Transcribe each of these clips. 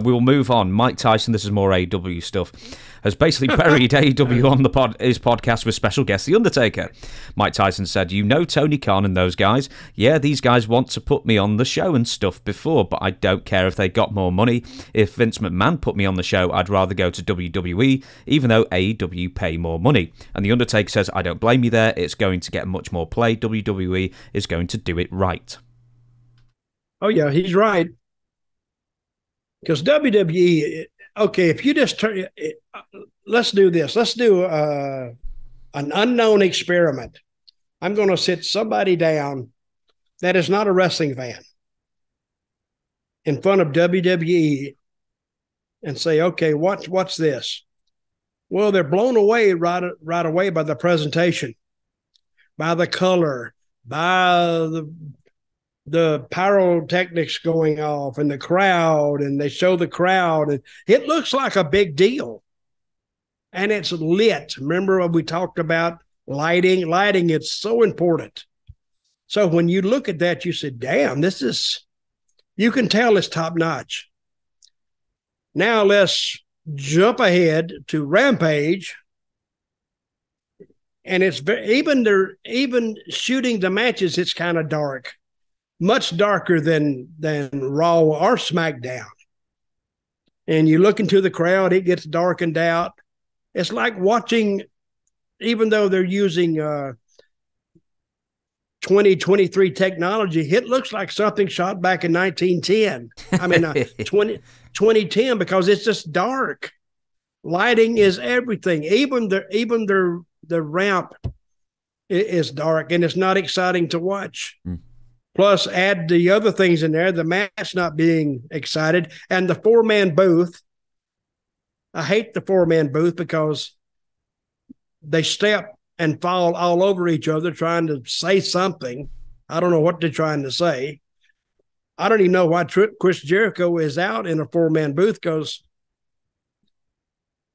We will move on. Mike Tyson, this is more AEW stuff, has basically buried AEW on his podcast with special guest The Undertaker. Mike Tyson said, "You know Tony Khan and those guys. Yeah, these guys want to put me on the show and stuff before, but I don't care if they got more money. If Vince McMahon put me on the show, I'd rather go to WWE, even though AEW pay more money." And The Undertaker says, "I don't blame you there. It's going to get much more play. WWE is going to do it right." Oh, yeah, he's right. Because WWE, okay, if you just turn, let's do this. Let's do an unknown experiment. I'm going to sit somebody down that is not a wrestling fan in front of WWE and say, okay, what's this? Well, they're blown away right away by the presentation, by the color, by the pyrotechnics going off and the crowd, and they show the crowd, and it looks like a big deal. And it's lit. Remember when we talked about lighting? Lighting is so important. So when you look at that, you say, damn, you can tell it's top notch. Now let's jump ahead to Rampage. And it's even shooting the matches, it's kind of dark. Much darker than Raw or SmackDown. And you look into the crowd, it gets darkened out. It's like watching, even though they're using 2023 technology, it looks like something shot back in 1910. I mean, 2010, because it's just dark. Lighting is everything. Even the ramp is dark, and it's not exciting to watch. Plus, add the other things in there, the match not being excited, and the four-man booth. I hate the four-man booth because they step and fall all over each other trying to say something. I don't know what they're trying to say. I don't even know why Chris Jericho is out in a four-man booth, because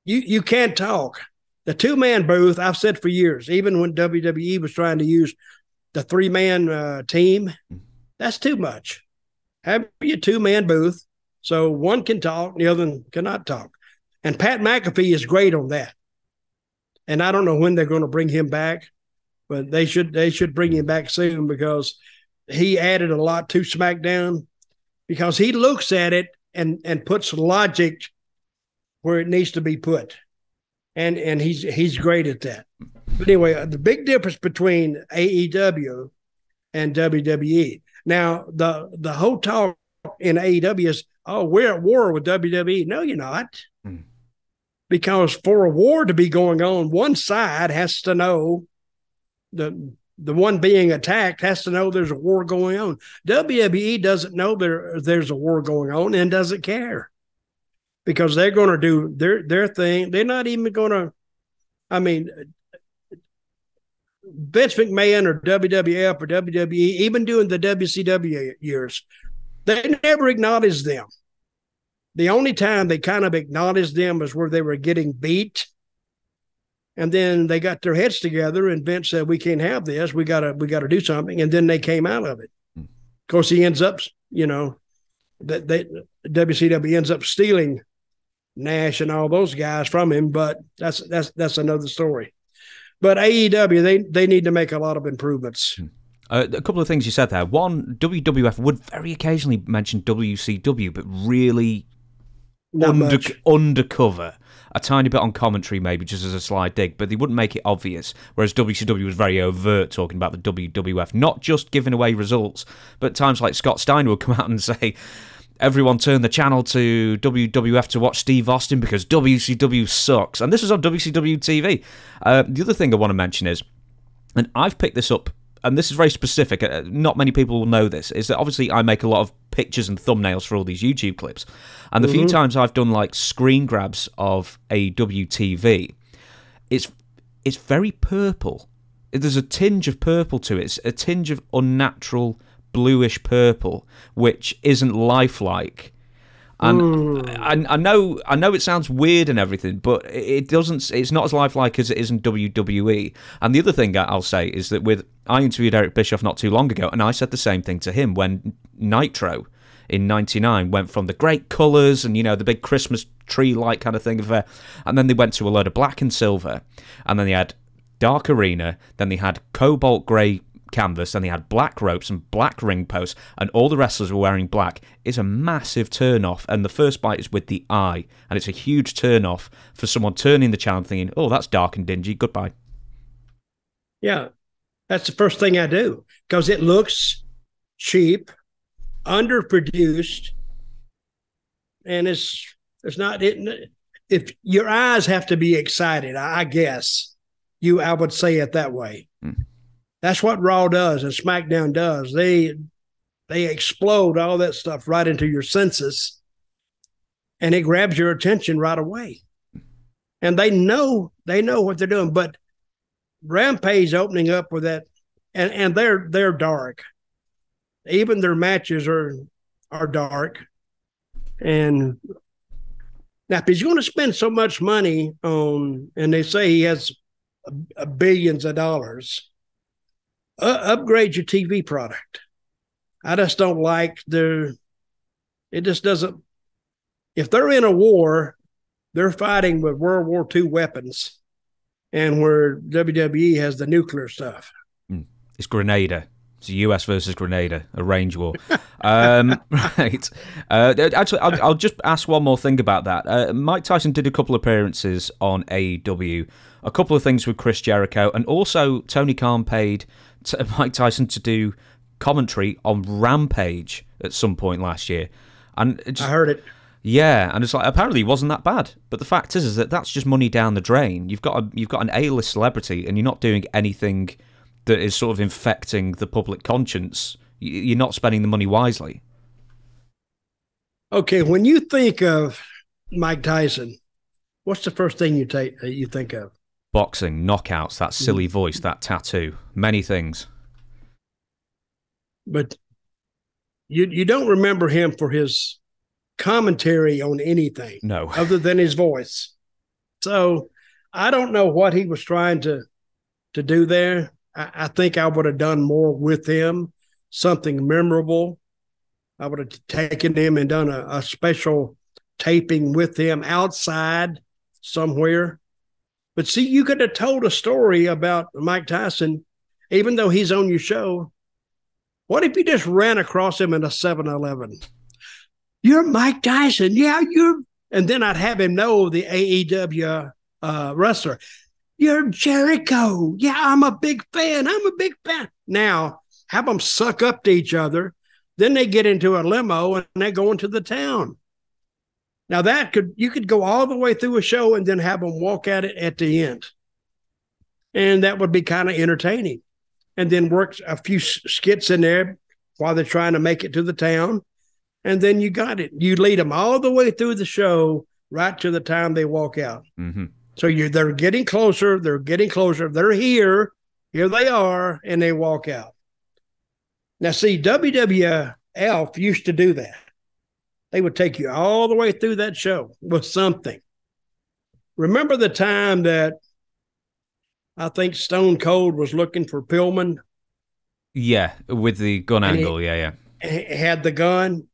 you can't talk. The two-man booth, I've said for years, even when WWE was trying to use the three-man team, that's too much. Have your two-man booth so one can talk, the other one cannot talk. And Pat McAfee is great on that. And I don't know when they're going to bring him back, but they should bring him back soon, because he added a lot to SmackDown, because he looks at it and puts logic where it needs to be put. And he's great at that. But anyway, the big difference between AEW and WWE. Now, the whole talk in AEW is, oh, we're at war with WWE. No, you're not. Because for a war to be going on, one side has to know, the one being attacked has to know there's a war going on. WWE doesn't know there's a war going on and doesn't care, because they're going to do their thing. They're not even going to, I mean, Vince McMahon or WWF or WWE, even doing the WCW years, they never acknowledged them. The only time they kind of acknowledged them was where they were getting beat. And then they got their heads together, and Vince said, we can't have this. We gotta do something. And then they came out of it. Of course, he ends up, WCW ends up stealing Nash and all those guys from him, but that's another story. But AEW, they need to make a lot of improvements. A couple of things you said there. One, WWF would very occasionally mention WCW, but really undercover. A tiny bit on commentary, maybe, just as a slight dig, but they wouldn't make it obvious, whereas WCW was very overt, talking about the WWF, not just giving away results, but at times like Scott Steiner would come out and say, everyone turn the channel to WWF to watch Steve Austin because WCW sucks. And this was on WCW TV. The other thing I want to mention is, and I've picked this up, and this is very specific, not many people will know this, is that obviously I make a lot of pictures and thumbnails for all these YouTube clips. And the few times I've done like screen grabs of AEW TV, it's very purple. There's a tinge of purple to it. It's a tinge of unnatural bluish purple, which isn't lifelike. And I know it sounds weird and everything, but it's not as lifelike as it is in WWE. And the other thing I'll say is that I interviewed Eric Bischoff not too long ago, and I said the same thing to him when Nitro in '99 went from the great colours and, the big Christmas tree-like kind of thing affair, and then they went to a load of black and silver, and then they had dark arena, then they had cobalt grey canvas, then they had black ropes and black ring posts, and all the wrestlers were wearing black. Is a massive turn-off, and the first bite is with the eye, and it's a huge turn-off for someone turning the channel thinking, oh, that's dark and dingy, goodbye. Yeah, that's the first thing I do, because it looks cheap, underproduced, and it's not. If your eyes have to be excited, I guess I would say it that way. That's what Raw does and SmackDown does. They explode all that stuff right into your senses, and it grabs your attention right away. And they know what they're doing. But Rampage opening up with that, and they're dark. Even their matches are dark. And now, if he's going to spend so much money on, and they say he has billions of dollars, upgrade your TV product. I just don't like it just doesn't. If they're in a war, they're fighting with World War II weapons, and where WWE has the nuclear stuff. It's Grenada. It's a US versus Grenada, a range war. Right. Actually, I'll just ask one more thing about that. Mike Tyson did a couple of appearances on AEW, a couple of things with Chris Jericho, and also Tony Khan paid Mike Tyson to do commentary on Rampage at some point last year. And I heard it. Yeah, and it's like, apparently it wasn't that bad. But the fact is that that's just money down the drain. You've got an A-list celebrity, and you're not doing anything that is sort of infecting the public conscience. You're not spending the money wisely. Okay, when you think of Mike Tyson, what's the first thing you think of? Boxing, knockouts, that silly voice, that tattoo, many things. But you don't remember him for his commentary on anything. No. Other than his voice. So I don't know what he was trying to do there. I think I would have done more with him, something memorable. I would have taken him and done a special taping with him outside somewhere. But see, you could have told a story about Mike Tyson, even though he's on your show. What if you just ran across him in a 7-Eleven? You're Mike Tyson. Yeah, you're. And then I'd have him know the AEW wrestler. You're Jericho. Yeah, I'm a big fan. Now, have them suck up to each other. Then they get into a limo and they go into the town. Now you could go all the way through a show and then have them walk at it at the end. And that would be kind of entertaining. And then work a few skits in there while they're trying to make it to the town. And then you got it. You lead them all the way through the show right to the time they walk out. Mm-hmm. So they're getting closer. They're getting closer. They're here. Here they are. And they walk out. Now, see, WWF used to do that. They would take you all the way through that show with something. Remember the time that I think Stone Cold was looking for Pillman? Yeah, with the gun angle. Yeah. He had the gun.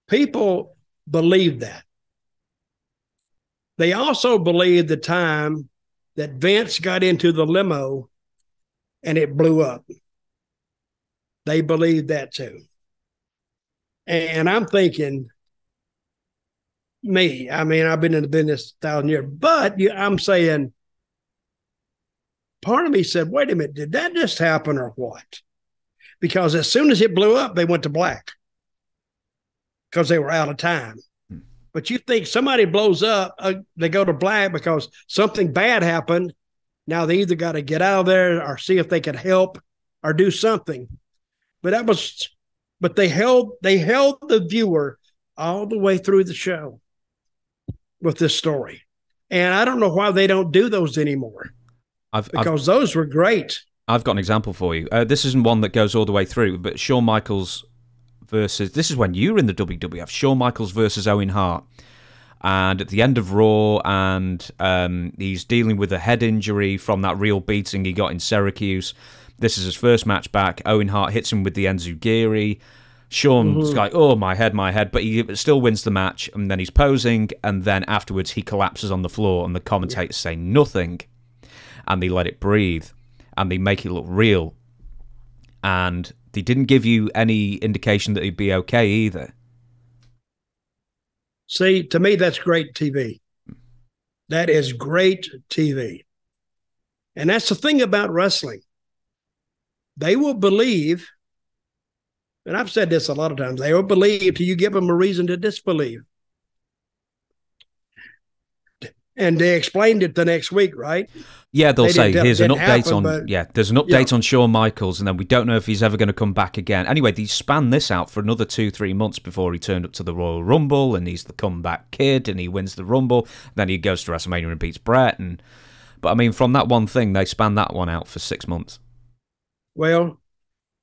People believed that. They also believed the time that Vince got into the limo and it blew up. They believed that too. And I'm thinking, I've been in the business 1,000 years, but I'm saying, part of me said, wait a minute, did that just happen or what? Because as soon as it blew up, they went to black because they were out of time. But you think somebody blows up, they go to black because something bad happened. Now they either got to get out of there or see if they could help or do something. But they held the viewer all the way through the show with this story. And I don't know why they don't do those anymore. Because those were great. I've got an example for you. This isn't one that goes all the way through, but Shawn Michaels versus, this is when you were in the WWF, Shawn Michaels versus Owen Hart. And at the end of Raw, and he's dealing with a head injury from that real beating he got in Syracuse. This is his first match back. Owen Hart hits him with the Enziguri. Sean's like, oh, my head, but he still wins the match, and then he's posing, and then afterwards he collapses on the floor, and the commentators say nothing, and they let it breathe, and they make it look real, and they didn't give you any indication that he'd be okay either. See, to me, that's great TV. That is great TV. And that's the thing about wrestling. They will believe, and I've said this a lot of times, they will believe till you give them a reason to disbelieve. And they explained it the next week, right? Yeah, they'll say, here's an update on... but, there's an update on Shawn Michaels, and then we don't know if he's ever going to come back again. Anyway, they spanned this out for another 2-3 months before he turned up to the Royal Rumble, and he's the comeback kid, and he wins the Rumble. Then he goes to WrestleMania and beats Brett. But, I mean, from that one thing, they spanned that one out for 6 months. Well,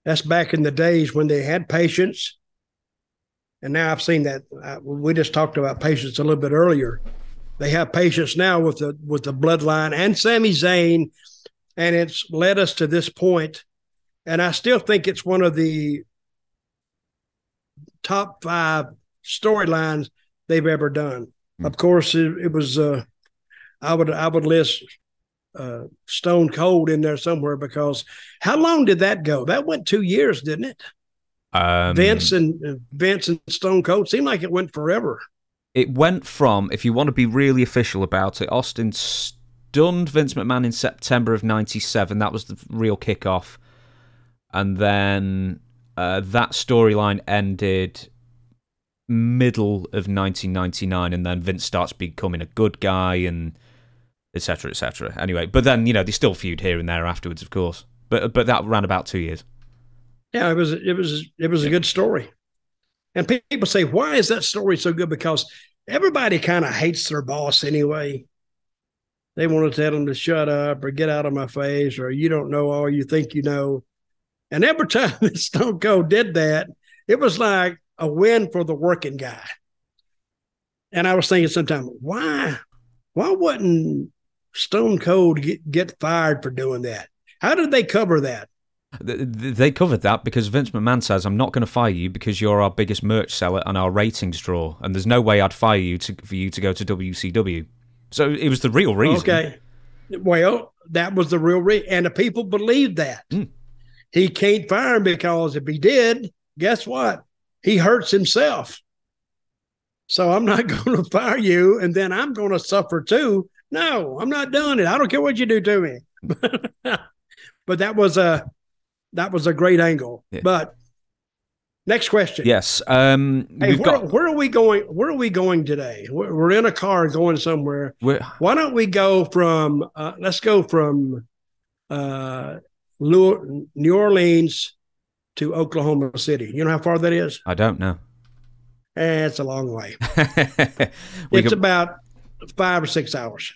that's back in the days when they had patience. And now I've seen that. We just talked about patience a little bit earlier. They have patience now with the bloodline and Sami Zayn, and it's led us to this point. And I still think it's one of the top 5 storylines they've ever done. Of course, it was. I would list Stone Cold in there somewhere, because how long did that go? That went 2 years, didn't it? Vince and Stone Cold seemed like it went forever. It went from, if you want to be really official about it, Austin stunned Vince McMahon in September of 97. That was the real kickoff. And then that storyline ended middle of 1999, and then Vince starts becoming a good guy, and etc., etc. Anyway, but then, they still feud here and there afterwards, of course. But that ran about 2 years. Yeah, it was a good story. And people say, why is that story so good? Because everybody kind of hates their boss anyway. They want to tell them to shut up or get out of my face, or you don't know all you think you know. And every time that Stone Cold did that, it was like a win for the working guy. And I was thinking sometimes, why wouldn't Stone Cold get fired for doing that? How did they cover that? They covered that because Vince McMahon says, I'm not going to fire you because you're our biggest merch seller and our ratings draw, and there's no way I'd fire you for you to go to WCW. So it was the real reason. Okay. Well, that was the real reason. And the people believed that. He can't fire him, because if he did, guess what? He hurts himself. So I'm not going to fire you, and then I'm going to suffer too. No, I'm not doing it. I don't care what you do to me. But that was a great angle. Yeah. But next question. Yes. Where are we going? Where are we going today? We're in a car going somewhere. Why don't we go from? Let's go from New Orleans to Oklahoma City. You know how far that is? I don't know. It's a long way. It's about 5 or 6 hours.